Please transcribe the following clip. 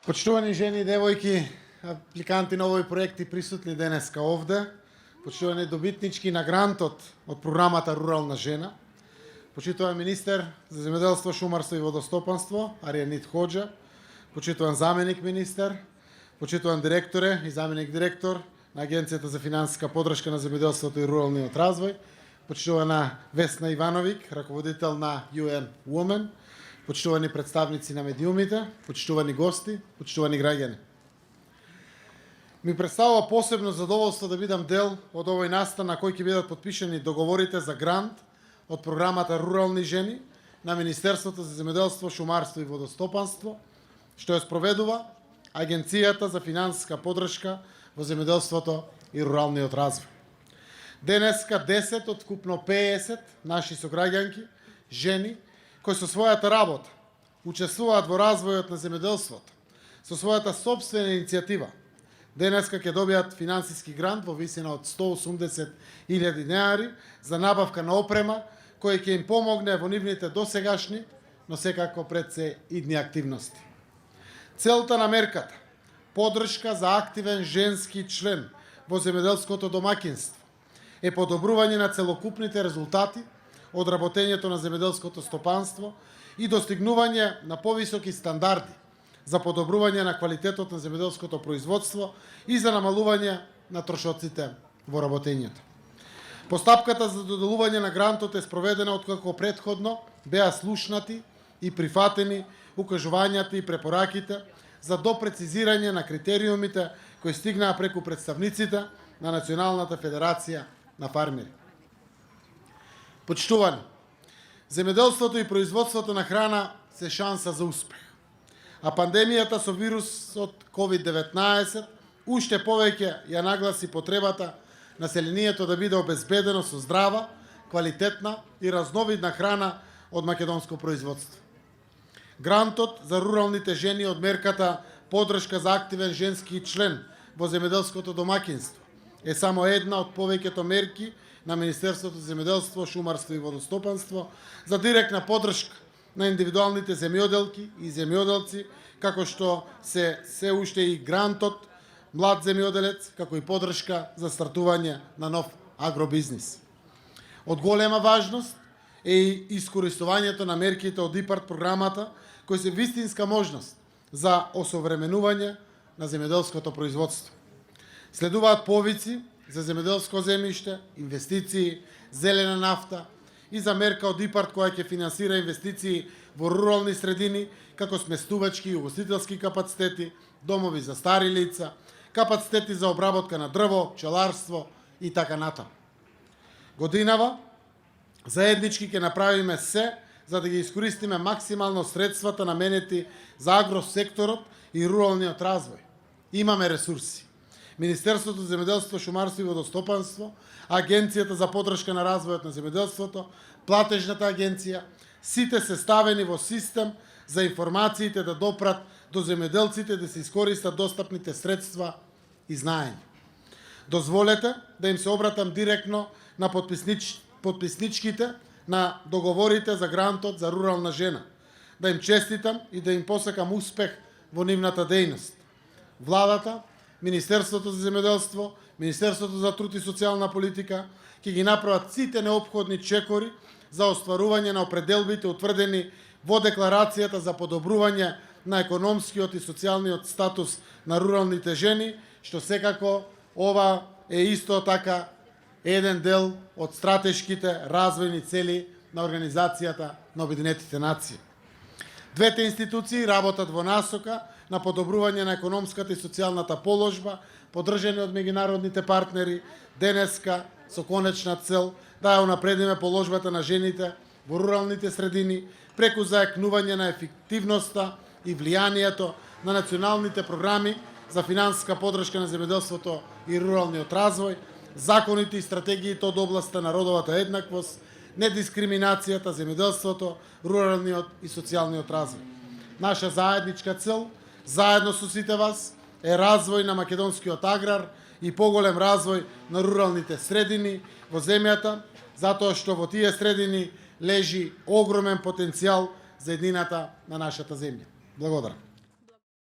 Почитувани жени и девојки, апликанти на овој проект и присутни денеска овде, почитувани добитнички на грантот од програмата Рурална жена, почитуван министер за земјоделство, шумарство и водостопанство Аријанит Хоџа, почитуван заменик министер, почитуван директоре и заменик директор на Агенцијата за финансиска поддршка на земјоделството и руралниот развој, почитувана Весна Ивановик, раководител на UN Women, почитувани представници на медиумите, почитувани гости, почитувани граѓани. Ми представува посебно задоволство да бидам дел од овој настан на кој ќе бидат подпишани договорите за грант од програмата Рурални жени на Министерството за земјоделство, шумарство и водостопанство, што ја спроведува Агенцијата за финансиска поддршка во земјоделството и руралниот развој. Денеска 10 од вкупно 50 наши сограѓанки, жени, кои со својата работа учествуваат во развојот на земјоделството, со својата сопствена иницијатива, денеска ќе добијат финансиски грант во висина од 180.000 денари за набавка на опрема, која ќе им помогне во нивните досегашни, но секако пред се идни активности. Целта на мерката – поддршка за активен женски член во земјоделското домаќинство, е подобрување на целокупните резултати од работењето на земјоделското стопанство и достигнување на повисоки стандарди за подобрување на квалитетот на земјоделското производство и за намалување на трошоците во работењето. Постапката за доделување на грантот е спроведена откако претходно беа слушнати и прифатени укажувањата и препораките за допрецизирање на критериумите кои стигнаа преку представниците на Националната федерација на фармери. Почитувани, земјоделството и производството на храна се шанса за успех, а пандемијата со вирусот COVID-19 уште повеќе ја нагласи потребата населението да биде обезбедено со здрава, квалитетна и разновидна храна од македонско производство. Грантот за руралните жени од мерката поддршка за активен женски член во земјоделското домаќинство е само една од повеќето мерки на Министерството за земјоделство, шумарство и водостопанство за директна поддршка на индивидуалните земјоделки и земјоделци, како што се уште и грантот Млад земјоделец, како и поддршка за стартување на нов агробизнис. Од голема важност е и искористувањето на мерките од ИПАРД програмата, кои се вистинска можност за осовременување на земјоделското производство. Следуваат повици за земјоделско земјиште, инвестиции, зелена нафта и за мерка од ИПАРД која ќе финансира инвестиции во рурални средини, како сместувачки и угостителски капацитети, домови за стари лица, капацитети за обработка на дрво, пчеларство и така натаму. Годинава заеднички ќе направиме се за да ги искористиме максимално средствата наменети за агросекторот и руралниот развој. Имаме ресурси. Министерството за земјоделство, шумарство и водостопанство, Агенцијата за поддршка на развојот на земјоделството, Платежната агенција, сите се ставени во систем за информациите да допрат до земјоделците да се искористат достапните средства и знаење. Дозволете да им се обратам директно на подписничките на договорите за грантот за рурална жена, да им честитам и да им посакам успех во нивната дејност. Владата, Министерството за земјоделство, Министерството за труд и социјална политика ќе ги направат сите неопходни чекори за остварување на определбите утврдени во декларацијата за подобрување на економскиот и социјалниот статус на руралните жени, што секако ова е исто така еден дел од стратешките развојни цели на Организацијата на Обединетите нации. Двете институции работат во насока на подобрување на економската и социјалната положба, поддржани од меѓународните партнери, денеска со конечна цел да ја унапредиме положбата на жените во руралните средини преку заекнување на ефективноста и влијанието на националните програми за финансиска поддршка на земјоделството и руралниот развој, законите и стратегиите од областа на родовата еднаквост, недискриминацијата, земјоделството, руралниот и социјалниот развој. Наша заедничка цел, заедно со сите вас, е развој на македонскиот аграр и поголем развој на руралните средини во земјата, затоа што во тие средини лежи огромен потенцијал за еднината на нашата земја. Благодарам.